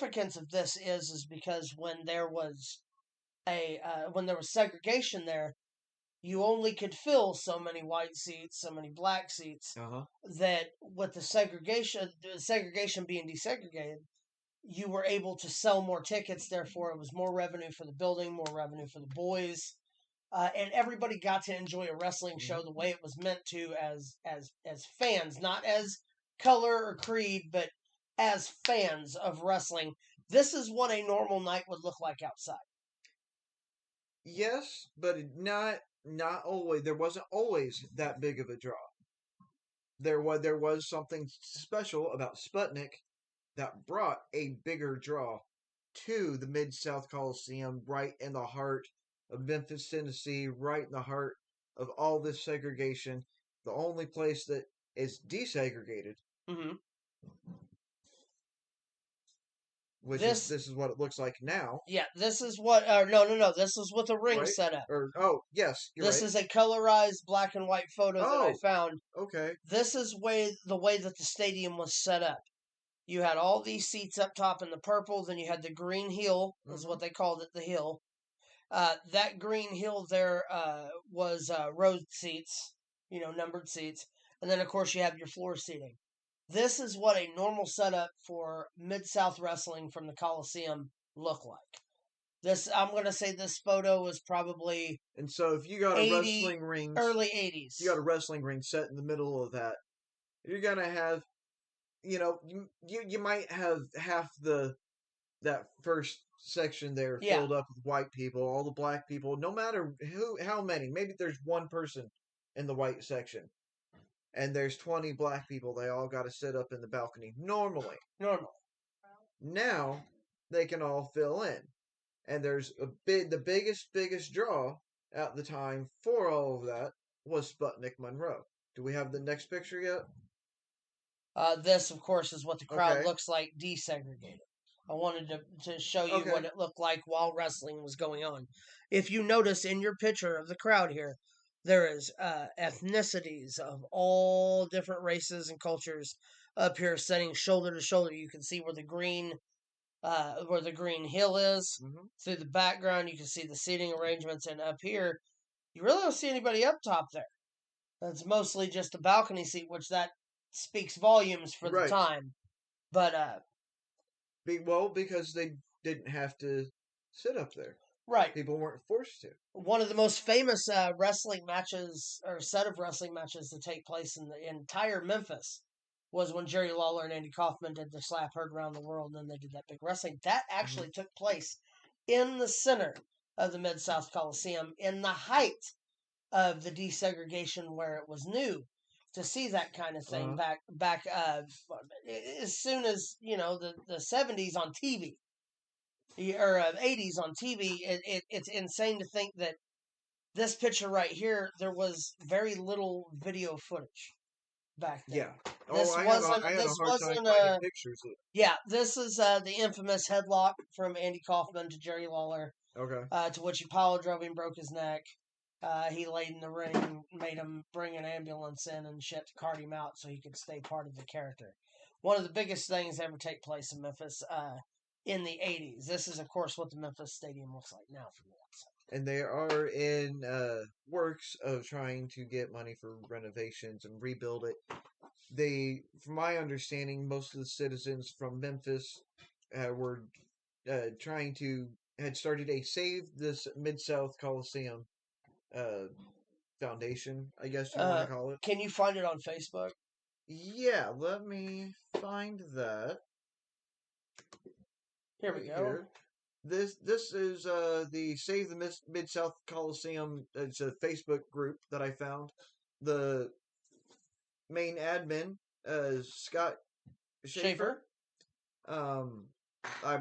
significance of this is because when there was segregation there, you only could fill so many white seats, so many black seats. That with the segregation being desegregated, you were able to sell more tickets. Therefore, it was more revenue for the building, more revenue for the boys, and everybody got to enjoy a wrestling show the way it was meant to, as fans, not as color or creed, but as fans of wrestling. This is what a normal night would look like outside. Yes, but not always. There wasn't always that big of a draw. There was something special about Sputnik that brought a bigger draw to the Mid-South Coliseum, right in the heart of Memphis, Tennessee, right in the heart of all this segregation. The only place that is desegregated, which this is what it looks like now. Yeah, this is what. No. This is with the ring set up. Yes, this is a colorized black and white photo that I found. Okay. This is the way that the stadium was set up. You had all these seats up top in the purple, then you had the green hill, is what they called it, the hill. That green hill there was row seats, numbered seats. And then, of course, you have your floor seating. This is what a normal setup for Mid-South Wrestling from the Coliseum looked like. I'm going to say this photo was probably... And so if you got a wrestling ring... Early 80s. You got a wrestling ring set in the middle of that, you're going to have... you might have half that first section there filled up with white people, all the black people, no matter how many. Maybe there's one person in the white section, and there's 20 black people. They all got to sit up in the balcony. Normally. Now, they can all fill in. And there's the biggest draw at the time for all of that was Sputnik Monroe. Do we have the next picture yet? This, of course, is what the crowd looks like desegregated. I wanted to show you what it looked like while wrestling was going on. If you notice in your picture of the crowd here, there is ethnicities of all different races and cultures up here sitting shoulder to shoulder. You can see where the green hill is. Through the background, you can see the seating arrangements, and up here, you really don't see anybody up top there. That's mostly just a balcony seat, which that speaks volumes for the time. But because they didn't have to sit up there. Right. People weren't forced to. One of the most famous wrestling matches, or set of wrestling matches to take place in the entire Memphis, was when Jerry Lawler and Andy Kaufman did the slap heard around the world, and then they did that big wrestling. That actually took place in the center of the Mid-South Coliseum, in the height of the desegregation, where it was new to see that kind of thing back as soon as, the 70s on TV. Or 80s on TV. It's insane to think that this picture right here, there was very little video footage back then. Yeah. I had a hard time finding pictures. Yeah, this is the infamous headlock from Andy Kaufman to Jerry Lawler. Okay. To which Apollo drove him, broke his neck. He laid in the ring, made him bring an ambulance in and shit to cart him out so he could stay part of the character. One of the biggest things to ever take place in Memphis in the 80s. This is, of course, what the Memphis Stadium looks like now from the outside. And they are in works of trying to get money for renovations and rebuild it. From my understanding, most of the citizens from Memphis were had started a Save This Mid-South Coliseum foundation, I guess you want to call it. Can you find it on Facebook? Yeah, let me find that. Here we go. This is the Save the Mid-South Coliseum. It's a Facebook group that I found. The main admin is Scott Schaefer. I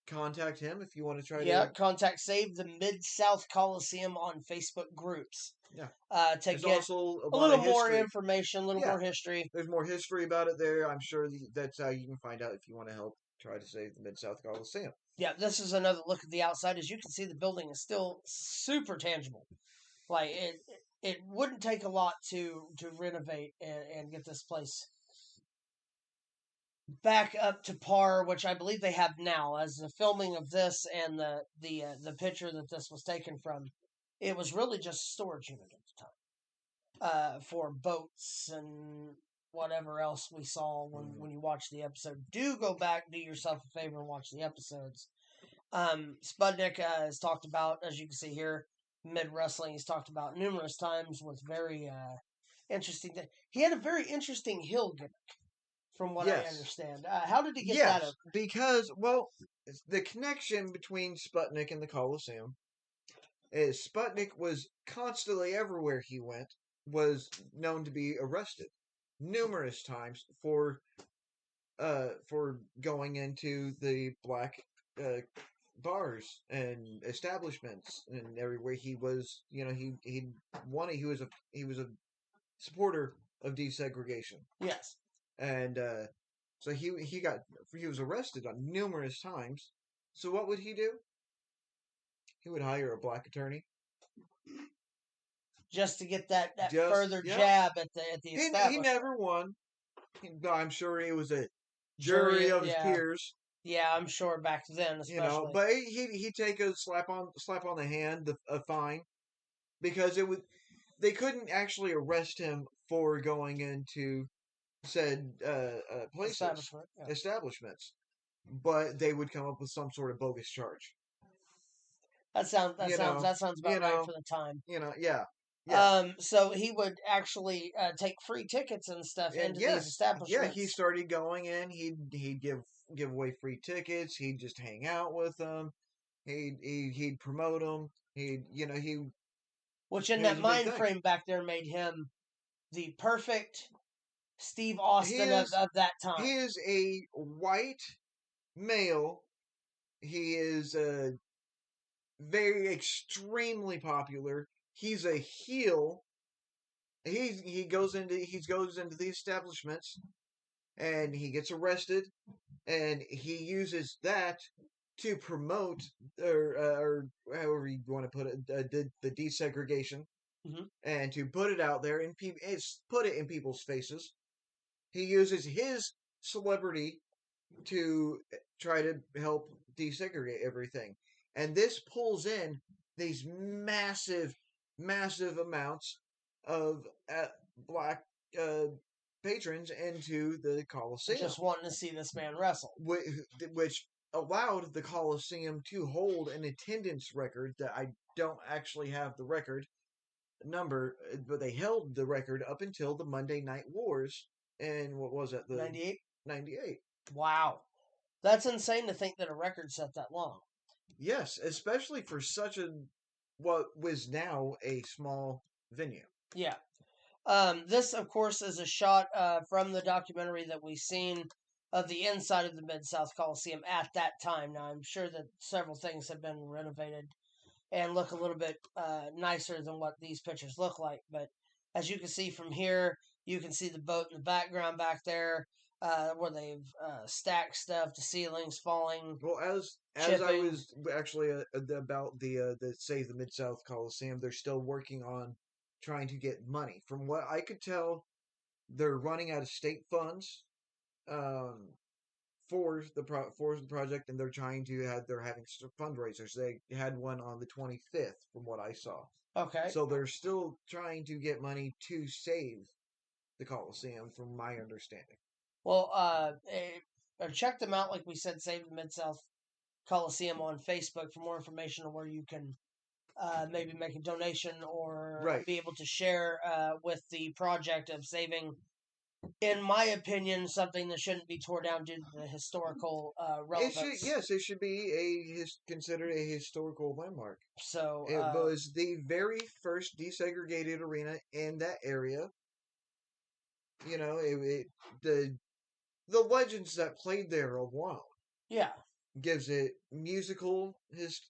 contact him if you want to try to... Yeah, contact Save the Mid-South Coliseum on Facebook groups. Yeah. To get a little more information, a little more history. There's more history about it there. I'm sure that's how you can find out if you want to help try to save the Mid-South Coliseum. Yeah, this is another look at the outside. As you can see, the building is still super tangible. Like, it wouldn't take a lot to renovate and get this place back up to par, which I believe they have now, as the filming of this and the picture that this was taken from. It was really just a storage unit at the time, for boats and whatever else we saw when you watch the episode. Do go back, do yourself a favor, and watch the episodes. Sputnik has talked about, as you can see here, mid wrestling. He's talked about numerous times with very interesting. He had a very interesting heel gimmick, from what I Yes. understand. How did he get that Yes, over? because, well, the connection between Sputnik and the Coliseum is Sputnik was constantly everywhere he went, was known to be arrested numerous times for going into the black uh, bars and establishments and everywhere he was. He was a supporter of desegregation, Yes, and so he was arrested on numerous times. So what would he do? He would hire a black attorney. just to get that Just further yeah, jab at the he establishment. never won. I'm sure it was a Jury, jury of his yeah, peers, yeah, I'm sure back then, especially. But he'd take a slap on the hand, a fine, because it would they couldn't actually arrest him for going into said places, Establishment. Yeah. establishments, but they would come up with some sort of bogus charge. You know, That sounds you about right know, for the time. yeah, yeah. So he would actually take free tickets and stuff And into these yes, yeah, he establishments, started going in. He'd give away free tickets. He'd just hang out with them. He'd promote them. He which in it that was a big mind thing. frame back there made him the perfect Steve He Austin is of that time. he is a white male. He is very extremely popular. He's a heel. He goes into the establishments and he gets arrested, and he uses that to promote or however you want to put it, the desegregation, Hmm. and to put it out there and put it in people's faces. He uses his celebrity to try to help desegregate everything, and this pulls in these massive amounts of black uh, patrons into the Coliseum, Just wanting to see this man wrestle. which allowed the Coliseum to hold an attendance record that I don't actually have the record number, but they held the record up until the Monday Night Wars. And what was it? The 98? 98. Wow. That's insane to think that a record set that long. Yes, especially for such a what was now a small venue. Yeah. This, of course, is a shot from the documentary that we've seen of the inside of the Mid South Coliseum at that time. Now, I'm sure that several things have been renovated and look a little bit nicer than what these pictures look like. But as you can see from here, you can see the boat in the background back there, where they've stacked stuff, the ceilings falling, Well, as I chipping. was actually about the Save the Mid South Coliseum, they're still working on trying to get money. From what I could tell, they're running out of state funds um, for the project, and they're having fundraisers. They had one on the 25th, from what I saw. Okay. So they're still trying to get money to save the Coliseum, from my understanding. Well, check them out, like we said, Save the Mid South Coliseum on Facebook for more information on where you can maybe make a donation or Right. be able to share with the project of saving, in my opinion, something that shouldn't be torn down due to the historical relevance. It should be considered a historical landmark. So, It was the very first desegregated arena in that area. The legends that played there alone yeah. gives it musical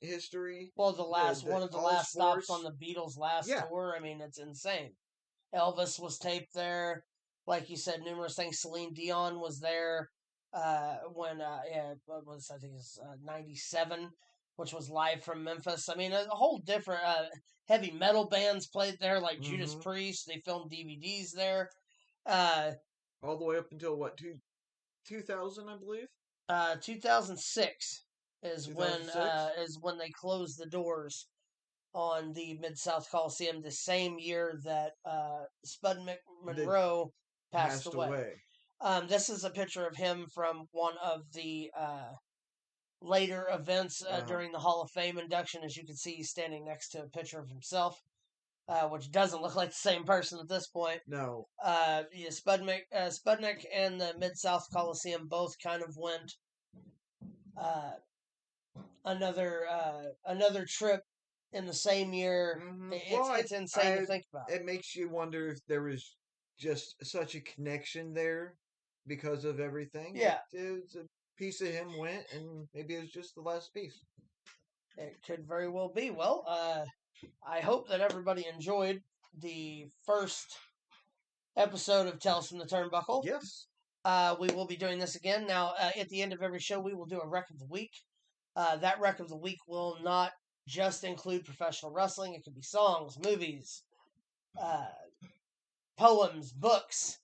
history. Well, The one of the all last stops on sports. the Beatles' last Yeah. tour. I mean, it's insane. Elvis was taped there. Like you said, numerous things. Celine Dion was there when yeah, what was I think it's 97, which was live from Memphis. I mean, a whole different heavy metal bands played there, like Judas Hmm. Priest. They filmed DVDs there. Uh, All the way up until what 2000, I believe. 2006 is 2006? when they closed the doors on the Mid-South Coliseum, the same year that Sputnik Monroe passed away. This is a picture of him from one of the later events during the Hall of Fame induction. As you can see, he's standing next to a picture of himself, which doesn't look like the same person at this point. No. Yeah, Sputnik and the Mid-South Coliseum both kind of went another trip in the same year. Mm-hmm. It's insane to think about. It makes you wonder if there was just such a connection there because of everything. Yeah. It was a piece of him went, and maybe it was just the last piece. It could very well be. Well, I hope that everybody enjoyed the first episode of Tales from the Turnbuckle. Yes. We will be doing this again. Now, at the end of every show, we will do a Rec of the Week. That Rec of the Week will not just include professional wrestling. It could be songs, movies, poems, books,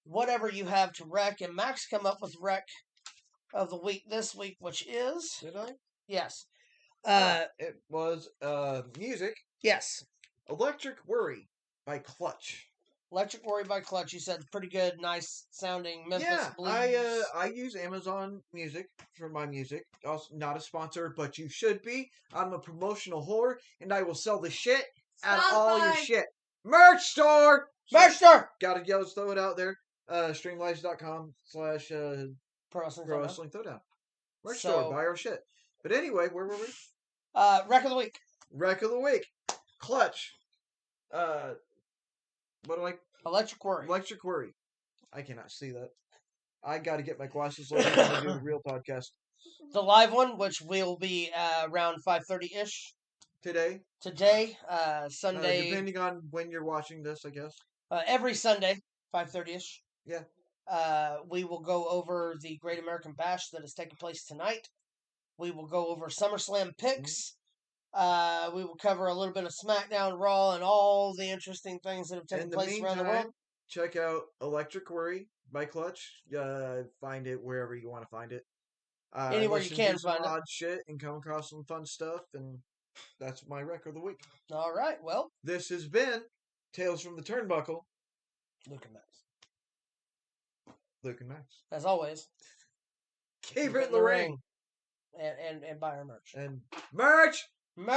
whatever you have to rec. And Max come up with Rec of the Week this week, which is... Did I? Yes. It was music. Yes. Electric Worry by Clutch. Electric Worry by Clutch. You said pretty good, nice sounding Memphis blues. I use Amazon Music for my music. Also, not a sponsor, but you should be. I'm a promotional whore, and I will sell the shit out of all your shit. Merch store! Merch store! Gotta just throw it out there. Streamlights.com/Pro Wrestling Throwdown. Merch store. Buy our shit. But anyway, where were we? Rec of the Week. Rec of the Week. Clutch. What do I... Electric Worry. Electric Worry. I cannot see that. I got to get my glasses later when I do the real podcast. The live one, which will be around 5:30-ish. Today, Sunday. Depending on when you're watching this, I guess. Every Sunday, 5:30-ish. Yeah. We will go over the Great American Bash that is taking place tonight. We will go over SummerSlam picks. We will cover a little bit of SmackDown, Raw, and all the interesting things that have taken place around the world. Check out Electric Worry by Clutch. Find it wherever you want to find it. Anywhere you can find it. Odd shit and come across some fun stuff, and that's my Rec of the Week. All right, well. This has been Tales from the Turnbuckle. Luke and Max. Luke and Max. As always. Keep it in the ring. And buy our merch. And merch! Merch!